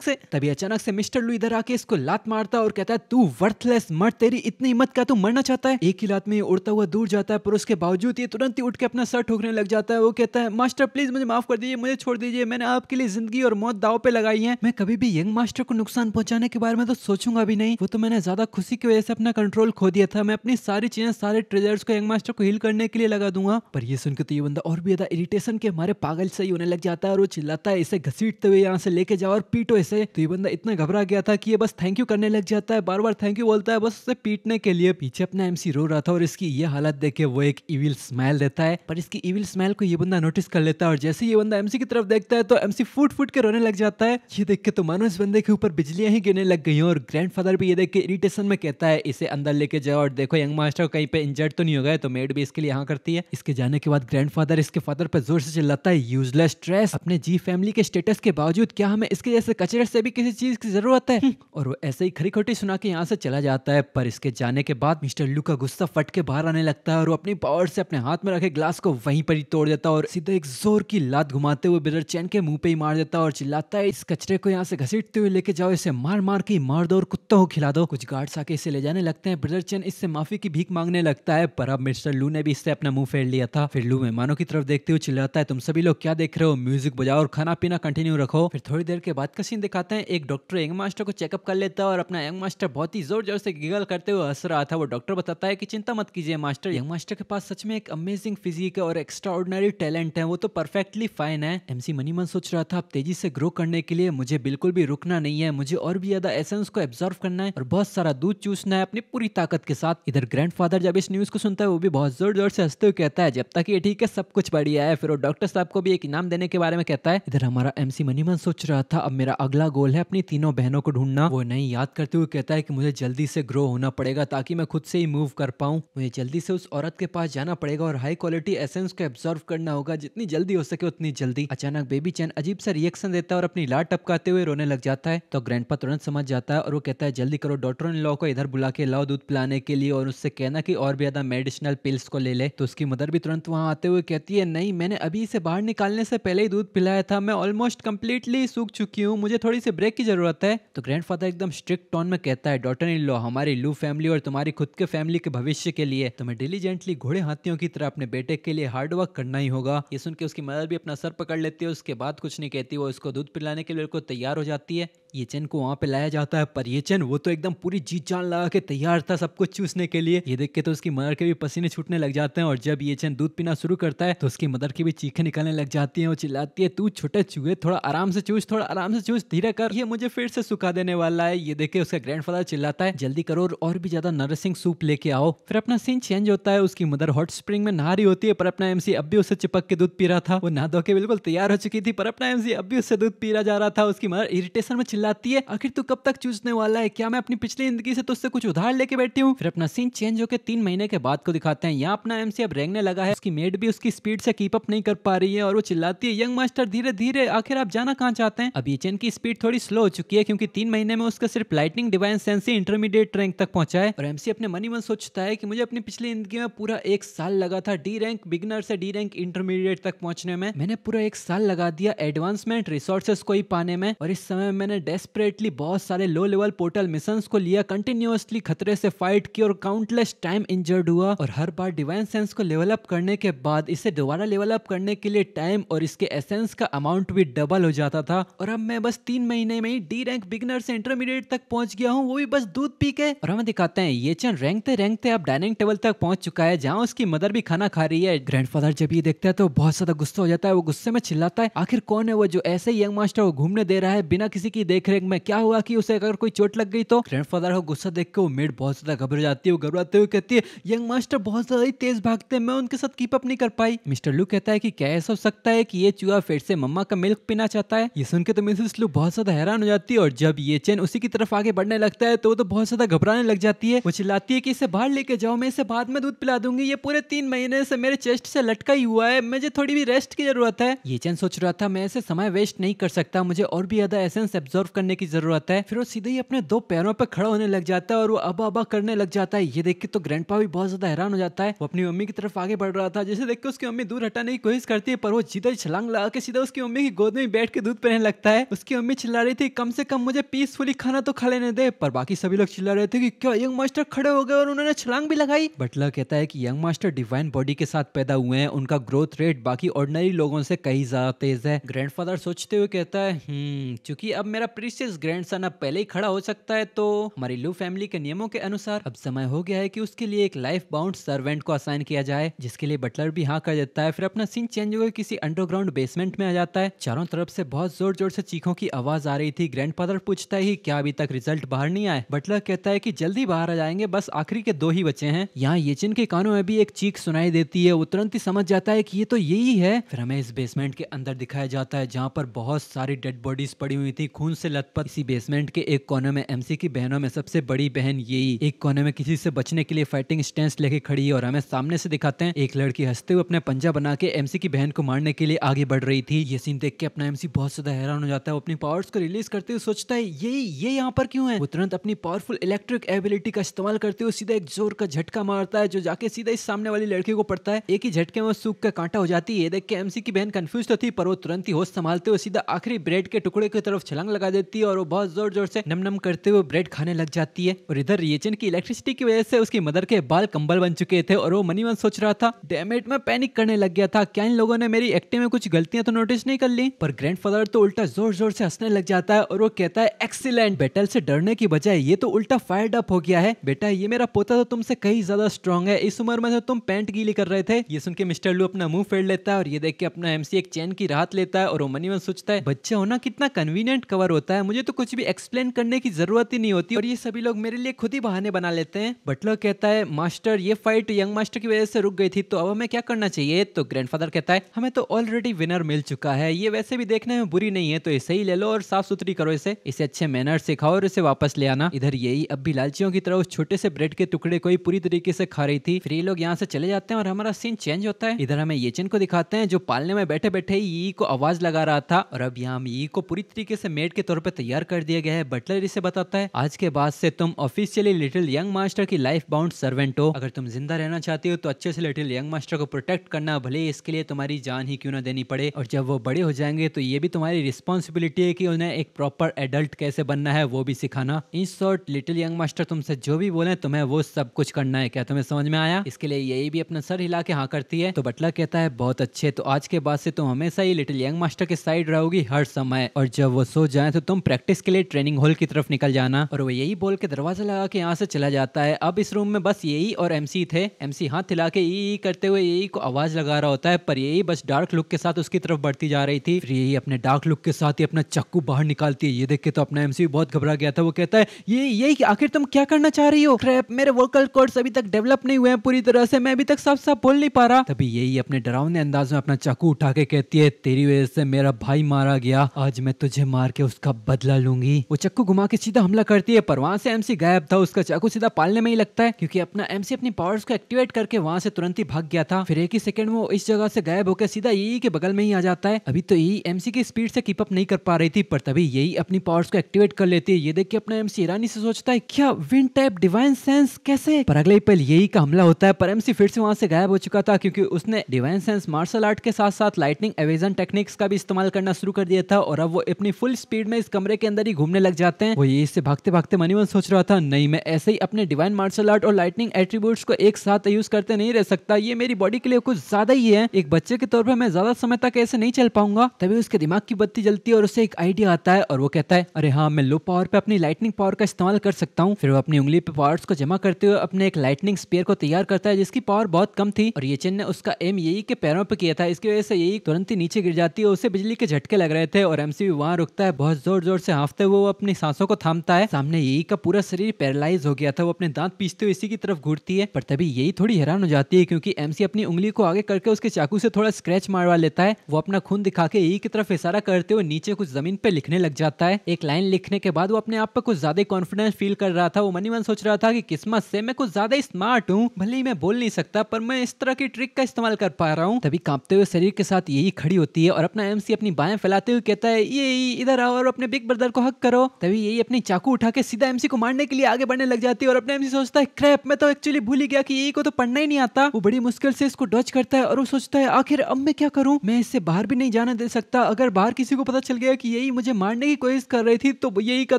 से। तभी अचानक से मिस्टर लू इधर आके इसको लात मारता है और कहता है, तू वर्थलेस मर्द, तेरी इतनी हिम्मत क्या, तू मरना चाहता है। एक ही लात में उड़ता हुआ दूर जाता है, पर उसके बावजूद ये तुरंत ही उठ के अपना सर ठोकने लग जाता है। वो कहता है, मास्टर प्लीज मुझे माफ कर दीजिए, मुझे छोड़ दीजिए, मैंने आपके लिए जिंदगी और मौत दाव पे लगाई है। मैं कभी भी यंग मास्टर को नुकसान पहुंचाने के बारे में तो सोचूंगा भी नहीं। वो तो मैंने ज्यादा खुशी की वजह से अपना कंट्रोल खो दिया था। मैं अपनी सारी चीजें, सारे ट्रेजर्स को यंग मास्टर को हील करने के लिए लगा दूंगा। पर ये सुनकर तो ये बंदा और भी ज्यादा इरिटेशन के हमारे पागल सही होने लग जाता है और वो चिल्लाता है, इसे घसीटते हुए यहाँ से लेके जाओ और पीटो इसे। तो ये बंदा इतना घबरा गया था कि ये बस थैंक यू करने लग जाता है, बार बार थैंक यू बोलता है बस उसे पीटने के लिए। पीछे अपना एमसी रो रहा था और इसकी ये हालत देख के वो एक इविल स्माइल देता है, पर इसकी इविल स्माइल को ये बंदा नोटिस कर लेता है और जैसे ये बंदा एमसी की तरफ देखता है तो एमसी फूट फूट के रोने लग जाता है। ये देख के तो मानो इस बंदे के ऊपर बिजलियां ही गिरने लग गई और ग्रैंडफादर भी ये देख के इरिटेशन में कहता है, इसे अंदर लेके जाओ और देखो यंग मास्टर कहीं पे इंजर्ड तो नहीं हो गए। तो मेड भी इसके लिए यहाँ करती है। इसके जाने के बाद ग्रैंडफादर इसके फादर पे जोर से चिल्लाता है, यूजलेस ट्रेस, अपने जी फैमिली के स्टेटस के बावजूद क्या हमें इसके जैसे कचरे से भी किसी चीज की जरूरत है। और वो ऐसे ही खरी खोटी सुना के यहाँ से चला जाता है। पर इसके जाने के बाद मिस्टर लू का गुस्सा फट के बाहर आने लगता है और वो अपनी पावर से अपने हाथ में रखे ग्लास को वहीं पर ही तोड़ देता है और सीधा एक जोर की लात घुमाते हुए ब्रदर चैन के मुंह पे ही मार देता है और चिल्लाता है, इस कचरे को यहाँ से घसीटते हुए लेके जाओ, इसे मार मार के मार दो और कुत्तों को खिला दो। कुछ गार्ड्स आके इसे ले जाने लगते हैं। ब्रदर चैन इससे माफी की भीख मांगने लगता है, पर अब मिस्टर लू ने भी इससे अपना मुंह फेर लिया था। फिर लू मेहमानों की तरफ देखते हुए चिल्लाता है, तुम सभी लोग क्या देख रहे हो, म्यूजिक बजाओ और खाना पीना कंटिन्यू रखो। फिर थोड़ी देर के बाद का सीन दिखाते हैं। एक डॉक्टर यंग मास्टर को चेकअप कर लेता है और अपना यंग मास्टर बहुत ही जोर जोर से गिगल करते हुए हंस रहा था। वो डॉक्टर बताता है कि चिंता मत कीजिए मास्टर, यंग मास्टर के पास सच में एक अमेजिंग फिजिक है और एक्स्ट्रा ऑर्डिनरी टैलेंट है, वो तो परफेक्टली फाइन है। एमसी मनीमन सोच रहा था, अब तेजी से ग्रो करने के लिए मुझे बिल्कुल भी रुकना नहीं है, मुझे और भी ज्यादा एसेंस को एब्जॉर्व करना है और बहुत सारा दूध चूसना है अपनी पूरी ताकत के साथ। इधर ग्रैंडफादर जब इस न्यूज को सुनता है वो भी बहुत जोर जोर से हंसते हुए कहता है, जब तक ये ठीक है सब कुछ बढ़िया है। फिर वो डॉक्टर साहब को भी एक इनाम देने के बारे में कहता है। इधर हमारा एमसी मनीमन सोच रहा था, अब मेरा अगला गोल है अपनी तीनों बहनों को ढूंढना। वो नहीं याद करते हुए कहता है कि मुझे जल्दी से ग्रो होना पड़ेगा ताकि मैं खुद से ही मूव कर पाऊं। मुझे जल्दी से उस औरत के पास जाना पड़ेगा और हाई क्वालिटी एसेंस को एब्जॉर्व करना होगा, जितनी जल्दी हो सके उतनी जल्दी। अचानक बेबी चैन अजीब सा रिएक्शन देता है और अपनी लाट टपकाते हुए रोने लग जाता है। तो ग्रैंडपा तुरंत समझ जाता है और वो कहता है, जल्दी करो, डॉक्टर इन लॉ को इधर बुला के लाओ दूध पिलाने के लिए और उससे कहना कि और भी ज्यादा मेडिसिनल पिल्स को ले ले। तो उसकी मदर भी तुरंत वहां आते हुए कहती है, नहीं मैंने अभी इसे बाहर निकालने से पहले ही दूध पिलाया था, मैं ऑलमोस्ट कंप्लीटली सूख चुकी हूँ, मुझे थोड़ी सी ब्रेक की जरूरत है। तो ग्रैंडफादर एकदम स्ट्रिक्ट टोन में कहता है, डॉक्टर इन लॉ, हमारी लू फैमिली और तुम्हारी खुद के फैमिली के भविष्य के लिए तुम्हें डिलीजेंटली घोड़े हाथियों की तरह अपने बेटे के लिए हार्ड वर्क करना ही होगा। ये सुन के उसकी मदर भी अपना सर पकड़ लेती है, उसके बाद कुछ नहीं कहती, वो इसको दूध पिलाने के लिए तैयार हो जाती है। ये चैन को वहां पे लाया जाता है, पर ये चैन वो तो एकदम पूरी जी जान लगा के तैयार था सब कुछ चूसने के लिए। ये देख के तो उसकी मदर के भी पसीने छूटने लग जाते हैं और जब ये चैन दूध पीना शुरू करता है तो उसकी मदर की भी चीखें निकलने लग जाती हैं। वो चिल्लाती है, तू छोटे चूहे, थोड़ा आराम से चूस, थोड़ा आराम से चूस, धीरे कर, ये मुझे फिर से सुखा देने वाला है। ये देखे उसका ग्रैंडफादर चिल्लाता है, जल्दी करो और भी ज्यादा नरिशिंग सूप लेके आओ। फिर अपना सीन चेंज होता है, उसकी मदर हॉट स्प्रिंग में नहा रही होती है, पर अपना एमसी अब भी उससे चिपक के दूध पी रहा था। वो नहा धो के बिल्कुल तैयार हो चुकी थी, पर अपना एमसी अब भी उससे दूध पीरा जा रहा था। उसकी मदर इरिटेशन में चिल्लाती है, आखिर तू कब तक चूसने वाला है, क्या मैं अपनी पिछली जिंदगी से तुझसे कुछ उधार लेके बैठी हूँ। फिर अपना सीन चेंज होकर 3 महीने के बाद को दिखाते हैं। यहाँ अपना एमसी अब रेंगने लगा है, उसकी मेड भी उसकी स्पीड से कीप अप नहीं कर पा रही है और वो चिल्लाती है, यंग मास्टर धीरे धीरे, आखिर आप जाना कहाँ चाहते हैं। अब ये चैन की स्पीड थोड़ी स्लो हो चुकी है क्योंकि 3 महीने में उसका सिर्फ लाइटनिंग डिवाइन सेंस ही इंटरमीडिएट रैंक तक पहुंचा है। और एमसी अपने मनी मन सोचता है कि मुझे अपनी पिछली जिंदगी में पूरा 1 साल लगा था डी रैंक बिगनर से डी रैंक इंटरमीडिएट तक पहुंचने में, मैंने पूरा 1 साल लगा दिया एडवांसमेंट रिसोर्सेस को ही पाने में, और इस समय मैंने डेस्परेटली बहुत सारे लो लेवल पोर्टल मिशंस को लिया, कंटिन्यूअसली खतरे से फाइट की और काउंटलेस टाइम इंजर्ड हुआ। और हर बार डिवाइन सेंस को लेवल अप करने के बाद इसे दोबारा लेवल अप करने के लिए टाइम और इसके एसेंस का अमाउंट भी डबल हो जाता था। और अब मैं बस 3 महीने में ही डी रैंक बिगिनर से इंटरमीडिएट तक पहुंच गया हूँ, वो भी बस दूध पी के। और हमें दिखाते हैं ये चैन रेंगते रेंगते अब डाइनिंग टेबल तक पहुंच चुका है, जहाँ उसकी मदर भी खाना खा रही है। ग्रैंडफादर जब ये देखता है तो बहुत ज्यादा गुस्सा हो जाता है। वो गुस्से में चिल्लाता है, आखिर कौन है वो जो ऐसे ही यंग मास्टर को घूमने दे रहा है बिना किसी की देखरेख में? क्या हुआ कि उसे अगर कोई चोट लग गई तो? ग्रैंडफादर को गुस्सा देख के वो मेड बहुत ज्यादा घबरा जाती है। वो घबराते हुए कहती है, यंग मास्टर बहुत ज्यादा ही तेज भागते हैं, मैं उनके साथ कीप अप नहीं कर पाई। मिस्टर लू कहता है कि क्या ऐसा हो सकता है कि ये चूहा फिर से मम्मा का मिल्क पीना चाहता है? ये सुन के तो मिसेस लू बहुत ज्यादा हैरान हो जाती है। और जब ये चैन उसी की तरफ आगे बढ़ने लगता है तो वो तो बहुत ज्यादा घबराने लग जाती है। वो चिल्लाती है कि इसे बाहर लेके जाओ, मैं इसे बाद में दूध पिला दूंगी, ये पूरे 3 महीने से मेरे चेस्ट से लटका ही हुआ है, मुझे थोड़ी भी रेस्ट की जरूरत है। ये चैन सोच रहा था मैं ऐसे समय वेस्ट नहीं कर सकता, मुझे और भी ज्यादा एसेंस एब्जॉर्व करने की जरूरत है। फिर वो सीधे ही अपने 2 पैरों पर खड़ा होने लग जाता है और वो अबा अबा करने लग जाता है। ये देख के तो ग्रैंडपा भी बहुत ज्यादा हैरान हो जाता है। वो अपनी मम्मी की तरफ आगे बढ़ रहा था, जिसे देख के उसकी मम्मी दूर हटाने की कोशिश करती है, पर वो सीधा छलांग लगा के सीधा उसकी मम्मी की गोद में बैठ के दूध पीने लगता है। उसकी मम्मी चिल्ला रही थी, कम से कम मुझे पीसफुली खाना तो खा लेने दे, पर बाकी सभी लोग चिल्ला रहे थे कि क्या यंग मास्टर खड़े हो गए और उन्होंने छलांग भी लगाई। बटलर कहता है कि यंग मास्टर डिवाइन बॉडी के साथ पैदा हुए हैं, उनका ग्रोथ रेट बाकी ऑर्डिनरी लोगों से कहीं ज्यादा तेज है। ग्रैंडफादर सोचते हुए कहता है, क्योंकि अब मेरा प्रीशियस ग्रैंडसन अब पहले ही खड़ा हो सकता है, तो हमारी लू फैमिली के नियमों के अनुसार अब समय हो गया है कि उसके लिए एक लाइफ बाउंड सर्वेंट को असाइन किया जाए, जिसके लिए बटलर भी हाँ कर देता है। फिर अपना सीन चेंज होकर किसी अंडरग्राउंड बेसमेंट में आ जाता है। चारों तरफ से बहुत जोर जोर से चीखों की आवाज आ रही थी। ग्रैंडफादर पूछता है कि क्या अभी तक रिजल्ट बाहर नहीं आए? बटलर कहता है कि जल्दी बाहर आ जाएंगे, बस आखिरी के 2 ही बचे हैं। यहाँ येचिन के कानों में भी एक चीख सुनाई देती है। वो तुरंत ही समझ जाता है कि ये तो यही है। फिर हमें इस बेसमेंट के अंदर दिखाया जाता है, जहाँ पर बहुत सारी डेड बॉडीज पड़ी हुई थी, खून से लथपथ। इसी बेसमेंट के एक कोने में एमसी की बहनों में सबसे बड़ी बहन यही एक कोने में किसी से बचने के लिए फाइटिंग स्टैंस लेके खड़ी है। और हमें सामने से दिखाते हैं एक लड़की हंसते हुए अपने पंजा बना के एमसी की बहन को मारने के लिए आगे बढ़ रही थी। ये सीन देख के अपना एमसी बहुत ज्यादा हैरान हो जाता है। वो अपनी पावर्स को रिलीज करते हुए सोचता है ये यहाँ पर क्यों है। वो तुरंत अपनी पावरफुल इलेक्ट्रिक एबिलिटी का इस्तेमाल करते हुए सीधा एक जोर का झटका मारता है, जो जाके सीधा इस सामने वाली लड़की को पड़ता है। एक ही झटके में वो सूख का कांटा हो जाती है। ये देख के एमसी की बहन कंफ्यूज तो थी, पर वो तुरंत ही होश संभालते हुए सीधा आखिरी ब्रेड के टुकड़े की तरफ छलांग लगा देती है और वो बहुत जोर जोर से नम नम करते हुए ब्रेड खाने लग जाती है। और इधर येचन की इलेक्ट्रिसिटी की वजह से उसकी मदर के बाल कंबल बन चुके थे और वो मनी मन सोच रहा था, डैम इट, मैं पैनिक करने लग गया था, क्या इन लोगों ने मेरी एक्टिंग में कुछ गलतियां तो नोटिस नहीं कर ली? पर ग्रैंडफादर तो उल्टा जोर जोर से हंसने लग जाता है और वो कहता है, एक्सीलेंट, बैटल से डरने की बजाय ये तो उल्टा फायर्ड अप हो गया है। बेटा ये मेरा पोता तो तुमसे कहीं ज्यादा स्ट्रांग है, इस उम्र में तो तुम पैंट गीली कर रहे थे। ये सुन के मिस्टर लू अपना मुंह फेर लेता है और ये देख के अपना एमसी एक चैन की राहत लेता है और वो मनी मन सोचता है, बच्चा होना कितना कन्वीनियंट कवर होता है, मुझे तो कुछ भी एक्सप्लेन करने की जरूरत ही नहीं होती और ये सभी लोग मेरे लिए खुद ही बहाने बना लेते हैं। बटलर कहता है, मास्टर ये फाइट यंग मास्टर की वजह से रुक गई थी, तो अब हमें क्या करना चाहिए? तो ग्रैंडफादर कहता है, हमें तो ऑलरेडी विनर मिल चुका है, ये वैसे भी देखने में बुरी नहीं है, तो इसे ही ले लो और साफ सुथरी करो इसे अच्छे मैनर सिखाओ और इसे वापस ले आना। इधर यही अब भी लालचियों की तरह उस छोटे से ब्रेड के टुकड़े को ही पूरी तरीके से खा रही थी। फिर ये लोग यहाँ से चले जाते हैं और हमारा सीन चेंज होता है। इधर हमें येचन को दिखाते हैं, जो पालने में बैठे बैठे ही यी को आवाज लगा रहा था और अब यहाँ यी को पूरी तरीके से मेड के तौर पर तैयार कर दिया गया है। बटलर इसे बताता है, आज के बाद से तुम ऑफिशियली लिटिल यंग मास्टर की लाइफ बाउंड सर्वेंट हो। अगर तुम जिंदा रहना चाहती हो तो अच्छे से लिटिल यंग मास्टर को प्रोटेक्ट करना, भले इसके लिए तुम्हारी जान ही क्यों ना देनी पड़े। और जब वो बड़े हो जाएंगे तो ये भी तुम्हारी रिस्पॉन्सिबिलिटी है कि उन्हें एक प्रॉपर एडल्ट कैसे बनना है वो भी सिखाना। In short little young master तुमसे जो भी बोले तुम्हें वो सब कुछ करना है। क्या तुम्हें समझ में आया? इसके लिए यही भी अपना सर हिला के हाँ करती है। तो बटलर कहता है, बहुत अच्छे, तो आज के बाद से तुम हमेशा ही लिटिल यंग मास्टर के साइड रहोगी हर समय, और जब वो सो जाए तो तुम प्रैक्टिस के लिए ट्रेनिंग हॉल की तरफ निकल जाना। और वो यही बोल के दरवाजा लगा के यहाँ से चला जाता है। अब इस रूम में बस यही और एमसी थे। एमसी हाथ हिला के यही करते हुए यही को आवाज लगा रहा होता है, पर यही बस डार्क लुक के साथ उसकी तरफ बढ़ती जा रही थी। फिर यही अपने डार्क लुक के साथ ही अपना चाकू बाहर निकालती है। ये देख के तो अपना एमसी बहुत घबरा गया था। वो कहता है, ये आखिर तुम क्या करना चाह रही हो? क्रैप, मेरे वोकल कॉर्ड्स अभी तक डेवलप नहीं हुए हैं पूरी तरह से, मैं अभी तक साफ साफ बोल नहीं पा रहा। तभी यही अपने डरावने अंदाज में अपना चाकू उठा के कहती है, तेरी वजह से मेरा भाई मारा गया, आज मैं तुझे मार के उसका बदला लूंगी। वो चाकू घुमा के सीधा हमला करती है, पर वहां से एमसी गायब था। उसका चाकू सीधा पालने में ही लगता है, क्योंकि अपना एमसी अपनी पावर्स को एक्टिवेट करके वहां से तुरंत ही भाग गया था। फिर एक ही सेकंड में वो इस जगह से गायब होकर सीधा यही के बगल में ही आ जाता है। अभी तो यही एमसी की स्पीड से कीप अप नहीं कर पा रही थी, पर तभी यही अपनी पावर्स को एक्टिवेट कर लेती है। ये देख के अपना एमसी हैरानी से सोचता है, क्या विंड टाइप डिवाइन सेंस कैसे? पर अगले ही पल यही का हमला होता है, पर एमसी फिर से वहां से गायब हो चुका था, क्योंकि उसने डिवाइन सेंस मार्शल आर्ट के साथ साथ लाइटनिंग एवेजन टेक्निक्स का भी इस्तेमाल करना शुरू कर दिया था। और अब वो अपनी फुल स्पीड दोनों इस कमरे के अंदर ही घूमने लग जाते हैं। वो ये इससे भागते भागते मनी मन सोच रहा था, नहीं मैं ऐसे ही अपने डिवाइन मार्शल आर्ट और लाइटनिंग एट्रीब्यूट्स को एक साथ यूज करते नहीं रह सकता, ये मेरी बॉडी के लिए कुछ ज्यादा ही है। एक बच्चे के तौर पर मैं ज्यादा समय तक ऐसे नहीं चल पाऊंगा। तभी उसके दिमाग की बत्ती जलती है और उसे एक आइडिया आता है और वो कहता है, अरे हाँ मैं लो पावर पे अपनी लाइटनिंग पावर का इस्तेमाल कर सकता हूँ। फिर वो अपनी उंगली पे पावर्स को जमा करते हुए अपने एक लाइटनिंग स्पीयर को तैयार करता है जिसकी पावर बहुत कम थी और ये चेन ने उसका एम यही के पैरों पे किया था। इसकी वजह से यही तुरंत ही नीचे गिर जाती है, उसे बिजली के झटके लग रहे थे और एमसी भी वहां रुकता है। बहुत जोर जोर से हांफते हुए वो अपनी सांसों को थामता है। सामने यही का पूरा शरीर पैरालाइज हो गया था, वो अपने दांत पीसते हुए इसी की तरफ घूरती है। पर तभी यही थोड़ी हैरान हो जाती है क्योंकि एमसी अपनी उंगली को आगे करके उसके चाकू से थोड़ा स्क्रैच मारवा लेता है। वो अपना खून दिखा के यही की तरफ इशारा करते हुए नीचे कुछ जमीन पे लिखने लग जाता है। एक लाइन लिखने के बाद वो अपने आप पे कुछ ज्यादा कॉन्फिडेंस फील कर रहा था। वो मनी मन सोच रहा था कि किस्मत से मैं कुछ ज्यादा स्मार्ट हूँ, भले ही मैं बोल नहीं सकता पर मैं इस तरह की ट्रिक का इस्तेमाल कर पा रहा हूँ। तभी कांपते हुए शरीर के साथ यही खड़ी होती है और अपना एमसी अपनी बाहें फैलाते हुए कहता है, ये इधर आओ और अपने बिग ब्रदर को हक करो। तभी यही अपनी चाकू उठा के सीधा एमसी को मारने के लिए आगे बढ़ने लग जाती है और अपने एमसी सोचता है, क्रैप मैं तो एक्चुअली भूल ही गया कि यही को तो पढ़ना ही नहीं आता। वो बड़ी मुश्किल से इसको डॉच करता है और वो सोचता है, आखिर अब मैं क्या करूं, मैं इससे बाहर भी नहीं जाने दे सकता। अगर बाहर किसी को पता चल गया कि यही मुझे मारने की कोशिश कर रही थी तो यही का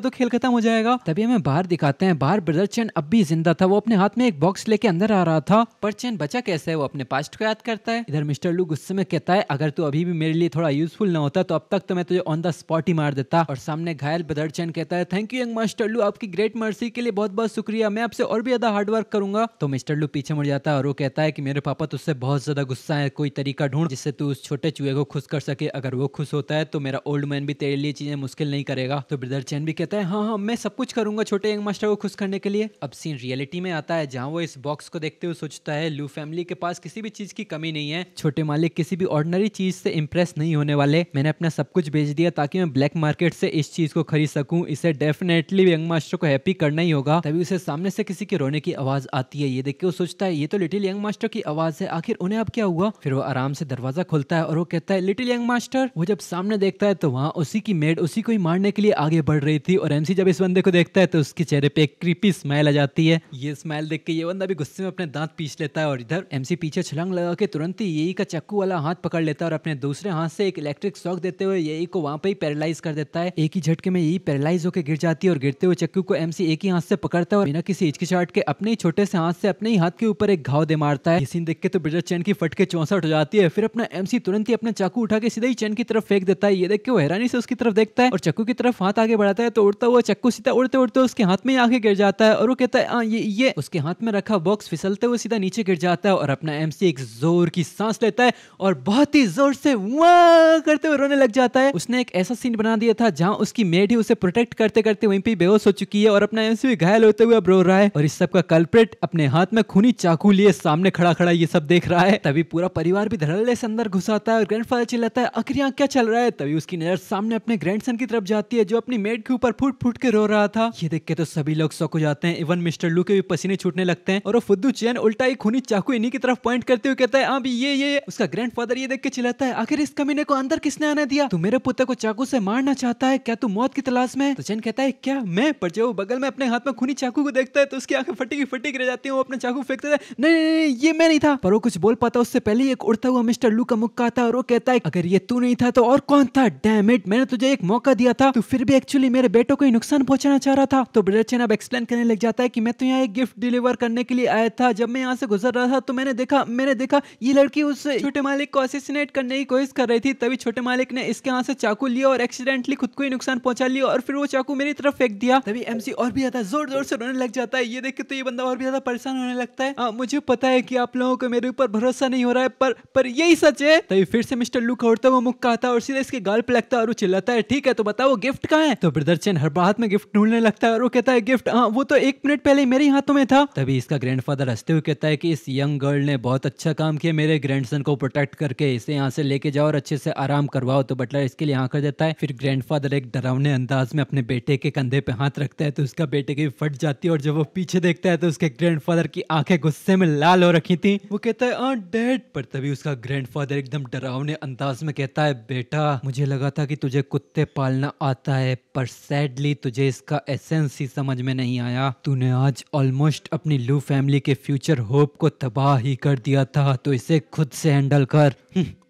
तो खेल खत्म हो जाएगा। तभी हमें बाहर दिखाते हैं, बाहर ब्रदर चैन अब भी जिंदा था। वो अपने हाथ में एक बॉक्स लेके अंदर आ रहा था पर चैन बचा कैसे है, वो अपने पास्ट को याद करता है। इधर मिस्टर लू गुस्से में कहता है, अगर तू अभी भी मेरे लिए थोड़ा यूजफुल ना होता तो अब तक तो मैं तुझे ऑन द स्पॉट ही मार देता। और सामने घायल ब्रदर चैन कहता है, थैंक यू यंग मास्टर लू, आपकी ग्रेट मर्सी के लिए बहुत बहुत शुक्रिया, मैं आपसे और भी ज्यादा हार्ड वर्क करूंगा। तो मिस्टर लू पीछे मुड़ जाता है और वो कहता है कि मेरे पापा तुझसे बहुत ज्यादा गुस्सा है, कोई तरीका ढूंढ जिससे तू उस छोटे चूहे को खुश कर सके। अगर वो खुश होता है तो मेरा ओल्ड मैन भी तेरे लिए चीजें मुश्किल नहीं करेगा। तो ब्रदर चैन भी कहता है, हाँ हाँ मैं सब कुछ करूंगा छोटे यंग मास्टर को खुश करने के लिए। अब सीन रियलिटी में आता है जहाँ वो इस बॉक्स को देखते हुए सोचता है, लू फैमिली के पास किसी भी चीज की कमी नहीं है, छोटे मालिक किसी भी ऑर्डिनरी चीज से इंप्रेस नहीं होने वाले। मैंने अपना सब कुछ बेच दिया ताकि मैं ब्लैक मार्केट से इस चीज को खरीद सकूं, इसे डेफिनेटली यंग मास्टर को हैप्पी करना ही होगा। तभी उसे सामने से किसी के रोने की आवाज आती है। ये देख के वो सोचता है, ये तो लिटिल यंग मास्टर की आवाज है, आखिर उन्हें अब क्या हुआ। फिर वो आराम से दरवाजा खोलता है और वो कहता है, लिटिल यंग मास्टर। वो जब सामने देखता है तो वहाँ उसी की मेड उसी को ही मारने के लिए आगे बढ़ रही थी और एमसी जब इस बंदे को देखता है तो उसके चेहरे पे एक क्रीपी स्माइल आ जाती है। ये स्माइल देख के ये बंदा भी गुस्से में अपने दांत पीस लेता है और इधर एमसी पीछे छलांग लगा के तुरंत ही यही का चाकू वाला हाथ पकड़ लेता है और अपने दूसरे हाथ से एक इलेक्ट्रिक शॉक देते हुए यही को वहां पे ही पैरालाइज कर देता है। एक ही झटके में यही पैरालाइज होकर गिर जाती है और गिरते हुए चाकू को एमसी एक ही हाथ से पकड़ता है और बिना किसी हिचकिचाहट के अपने ही छोटे से हाथ से अपने ही हाथ के ऊपर एक घाव दे मारता है। ये सीन देख के तो ब्रदर चैन की फट के 64 हो जाती है। फिर अपना एमसी तुरंत ही अपना चाकू उठा के सीधा ही चैन की तरफ फेंक देता है। ये देख के वो हैरानी से उसकी तरफ देखता है और चाकू की तरफ हाथ आगे बढ़ाता है तो उड़ता हुआ चाकू सीधा उड़ते उड़ते उसके हाथ में ही आके गिर जाता है और वो कहता है, ये उसके हाथ में रखा बॉक्स फिसलते हुए सीधा नीचे गिर जाता है और अपना एमसी एक जोर की सांस लेता है और बहुत ही जोर से वाह करते हुए रोने लग जाता है। उसने एक ऐसा सीन बना दिया था जहां उसकी मेड ही उसे प्रोटेक्ट करते करते वहीं पे बेहोश हो चुकी है और अपना एमसी भी घायल होते हुए अब रो रहा है और इस सब का कल्प्रिट अपने हाथ में खूनी चाकू लिए सामने खड़ा खड़ा ये सब देख रहा है। तभी पूरा परिवार भी धड़ल्ले से अंदर घुस आता है और ग्रैंडफादर चिल्लाता है, आखिर यहाँ क्या चल रहा है। तभी उसकी नजर सामने अपने ग्रैंडसन की तरफ जाती है जो अपनी मेड के ऊपर फूट फूट के रो रहा था। ये देख के तो सभी लोग शॉक हो जाते हैं, इवन मिस्टर लू के भी पसीने छूटने लगते हैं और वो फुद्दू चैन उल्टा ही खूनी चाकू इन्हीं की तरफ पॉइंट करते हुए कहता है, हाँ भी ये। उसका ग्रैंडफादर ये देख के चिल्लाता है, आखिर इस कमीने को अंदर किसने आने दिया, तू मेरे पुत्र को चाकू से मारना चाहता है क्या, तू मौत की तलाश में। तो चैन कहता है, क्या मैं। पर जब वो बगल में अपने हाथ में खूनी चाकू को देखता है तो उसकी आंखें फटी रह जाती है। वो अपना चाकू फेंकता है, नहीं ये मैं नहीं था। पर वो कुछ बोल पाता उससे पहले ही एक उड़ता हुआ मिस्टर लू का मुक्का आता है और वो कहता है, अगर ये तू नहीं था तो और कौन था, डैम इट, मैंने तुझे एक मौका दिया था, तू फिर भी एक्चुअली मेरे बेटों को ही नुकसान पहुंचाना चाह रहा था। तो ब्रदर चैन अब एक्सप्लेन करने लग जाता है कि मैं तो यहाँ एक गिफ्ट डिलीवर करने के लिए आया था, जब मैं यहाँ से गुजर रहा था तो मैंने देखा ये लड़की उस छोटे मालिक को असैसिनेट करने की कोशिश कर रही थी। तभी छोटे मालिक ने इसके हाथ से चाकू लिया और एक्सीडेंटली खुद को ही नुकसान पहुंचा लिया और फिर वो चाकू मेरी तरफ फेंक दिया। तभी एमसी और भी ज्यादा जोर जोर से रोने लग जाता है। ये देख के तो ये बंदा और भी ज्यादा परेशान होने लगता है। मुझे पता है कि आप लोगों को मेरे ऊपर भरोसा नहीं हो रहा है पर यही सच है। तभी फिर से मिस्टर लू का उड़ता हुआ मुक्का आता है और सीधा इसके गाल पे लगता है और वो चिल्लाता है, ठीक है तो बताओ गिफ्ट कहाँ है। तो ब्रदर चैन हर हाथ में गिफ्ट ढूंढने लगता है और वो कहता है, गिफ्ट वो तो 1 मिनट पहले मेरे ही हाथों में था। तभी इसका ग्रैंडफादर हंसते हुए कहता है कि इस यंग गर्ल ने बहुत अच्छा काम किया मेरे ग्रैंडसन को प्रोटेक्ट करके, इसे यहाँ से लेके जाओ और अच्छे से आराम करवाओ। तो बटलर इसके लिए यहाँ कर देता है। फिर ग्रैंडफादर एक डरावने अंदाज में अपने बेटे के कंधे पे हाथ रखता है तो उसका बेटे की फट जाती है और जब वो पीछे देखता है तो उसके ग्रैंडफादर की आंखें गुस्से में लाल हो रखी थी। वो कहता है, डैड। पर तभी उसका ग्रैंडफादर एकदम डरावने अंदाज में कहता है, बेटा मुझे लगा था कि तुझे कुत्ते पालना आता है पर सैडली तुझे इसका एसेंस ही समझ में नहीं आया। तूने आज ऑलमोस्ट अपनी लू फैमिली के फ्यूचर होप को तबाह ही कर दिया था, तो इसे खुद से हैंडल कर।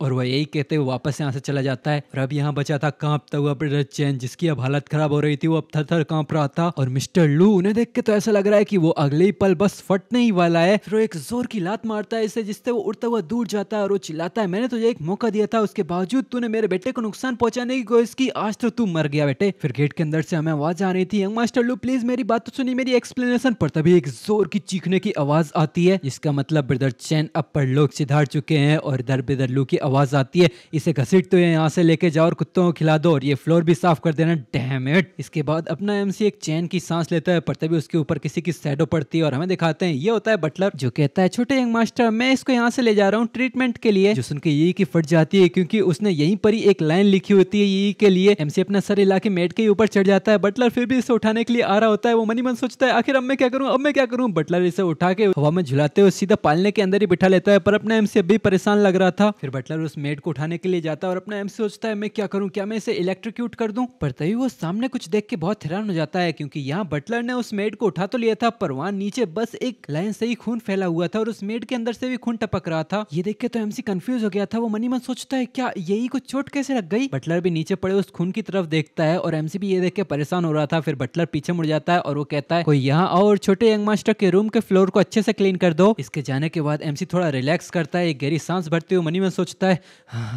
और वह यही कहते हुए वापस यहाँ से चला जाता है। और अब यहाँ बचा था कांपता हुआ ब्रदर ब्रदर चैन जिसकी अब हालत खराब हो रही थी वो अब थर-थर कांप रहा था और मिस्टर लू उन्हें देख के तो ऐसा लग रहा है कि वो अगले ही पल बस फटने ही वाला है। फिर वो एक जोर की लात मारता है इसे जिससे वो उड़ता हुआ दूर जाता है और वो चिल्लाता है मैंने तुझे एक मौका दिया था, उसके बावजूद तूने मेरे बेटे को नुकसान पहुंचाने की कोशिश की, आज तो तू मर गया बेटे। फिर गेट के अंदर से हमें आवाज आ रही थी यंग मास्टर लू प्लीज मेरी बात तो सुनिए, मेरी एक्सप्लेनेशन। पर तभी एक जोर की चीखने की आवाज आती है जिसका मतलब ब्रदर चैन अब परलोक सिधार चुके हैं और इधर ब्रदर लू की आवाज आती है इसे घसीट तो यहाँ से लेके जाओ और कुत्तों को खिला दो और ये फ्लोर भी साफ कर देना, डैम इट। इसके बाद अपना एमसी एक चैन की सांस लेता है पर तभी उसके ऊपर किसी की शैडो पड़ती है और हमें दिखाते हैं ये होता है बटलर जो कहता है छोटे यंग मास्टर मैं इसको यहाँ से ले जा रहा हूँ ट्रीटमेंट के लिए। जो सुन के यही की फट जाती है क्योंकि उसने यहीं पर ही एक लाइन लिखी होती है यही के लिए। एमसी अपना सर हिला के मेड के ऊपर चढ़ जाता है, बटलर फिर भी इसे उठाने के लिए आ रहा होता है। वो मनी मन सोचता है आखिर अब मैं क्या करूँ, अब मैं क्या करूँ। बटलर इसे उठा के हवा में झुलाते हुए सीधा पालने के अंदर ही बिठा लेता है पर अपना एमसी अभी परेशान लग रहा था। फिर बटलर उस मेड को उठाने के लिए जाता है और अपना एमसी सोचता है मैं क्या करूँ, क्या मैं इसे इलेक्ट्रिक्यूट कर दूं। पर तभी वो सामने कुछ देख के बहुत हैरान हो जाता है क्योंकि यहाँ बटलर ने उस मेड को उठा तो लिया था पर वहाँ नीचे बस एक लाइन से ही खून फैला हुआ था और उस मेड के अंदर से भी खून टपक रहा था। ये देख के तो एमसी कंफ्यूज हो गया था। वो मनी मन सोचता है क्या यही को चोट कैसे लग गई। बटलर भी नीचे पड़े उस खून की तरफ देखता है और एमसी भी ये देख के परेशान हो रहा था। फिर बटलर पीछे मुड़ जाता है और वो कहता है कोई यहाँ आओ और छोटे यंग मास्टर के रूम के फ्लोर को अच्छे से क्लीन कर दो। इसके जाने के बाद एमसी थोड़ा रिलैक्स करता है, एक गहरी सांस भरते हुए मनी मन सोचता है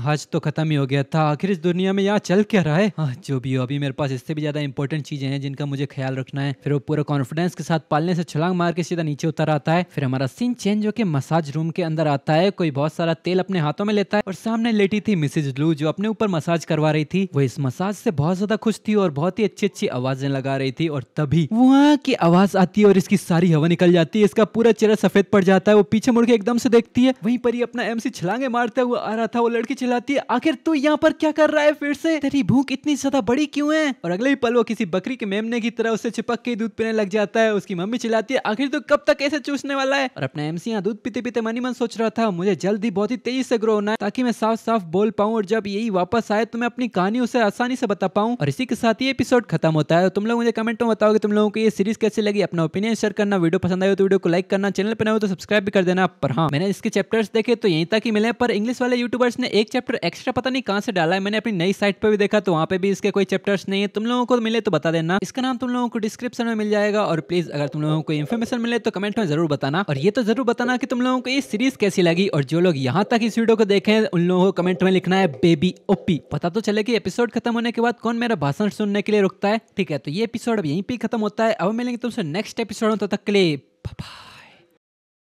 आज तो खत्म ही हो गया था, आखिर इस दुनिया में यहाँ चल क्या रहा है। जो भी हो अभी मेरे पास इससे भी ज्यादा इंपॉर्टेंट चीजें हैं जिनका मुझे ख्याल रखना है। फिर वो पूरा कॉन्फिडेंस के साथ पालने से छलांग मार के सीधा नीचे उतर आता है। फिर हमारा सीन चेंज होकर मसाज रूम के अंदर आता है, कोई बहुत सारा तेल अपने हाथों में लेता है और सामने लेटी थी मिसेज लू जो अपने ऊपर मसाज करवा रही थी। वो इस मसाज से बहुत ज्यादा खुश थी और बहुत ही अच्छी अच्छी आवाजें लगा रही थी और तभी वहाँ की आवाज आती है और इसकी सारी हवा निकल जाती है, इसका पूरा चेहरा सफेद पड़ जाता है। वो पीछे मुड़ के एकदम से देखती है, वहीं पर ही अपना एमसी छलांगे मारता हुआ आ रहा था। वो लड़की चिल्लाती है आखिर तू यहाँ पर क्या कर रहा है, फिर से तेरी भूख इतनी ज्यादा बड़ी क्यों है। और अगले ही पल वो किसी बकरी के मेमने की तरह उससे चिपक के दूध पीने लग जाता है। उसकी मम्मी चिल्लाती है आखिर तू कब तक ऐसे चूसने वाला है। और अपना एमसी यहाँ दूध पीते पीते मनी मन सोच रहा था मुझे जल्दी बहुत ही तेजी से ग्रो होना है ताकि मैं साफ साफ बोल पाऊं और जब यही वापस आए तो मैं अपनी कहानी उसे आसानी से बता पाऊं। और इसी के साथ ये एपिसोड खत्म होता है। तुम लोग मुझे कमेंट में बताओ कि तुम लोगों को ये सीरीज कैसी लगी, अपना ओपिनियन शेयर करना, वीडियो पसंद आए तो वीडियो को लाइक करना, चैनल पर नए हो तो सब्सक्राइब भी कर देना। पर हाँ मैंने इसके चैप्टर्स देखे तो यहीं तक ही मिले पर इंग्लिश वाले यूट्यूबर्स ने एक चैप्टर एक्स्ट्रा पता नहीं कहां से डाला है। मैंने अपनी नई साइट पे भी देखा तो वहां पे भी इसके कोई चैप्टर्स नहीं है। तुम लोगों को मिले तो बता देना, इसका नाम तुम लोगों को डिस्क्रिप्शन में मिल जाएगा। और प्लीज अगर तुम लोगों को इन्फॉर्मेशन मिले तो कमेंट में जरूर बताना और ये तो जरूर बताना कि तुम लोगों को ये सीरीज कैसी लगी। और जो लोग यहाँ तक इस वीडियो को देखें उन लोगों को कमेंट में लिखना है बेबी ओपी, पता तो चले कि एपिसोड खत्म होने के बाद कौन मेरा भाषण सुनने के लिए रुकता है। ठीक है तो ये एपिसोड अब यहीं पे खत्म होता है। अब मिलेंगे तुमसे नेक्स्ट एपिसोड, तब तक के लिए बाय।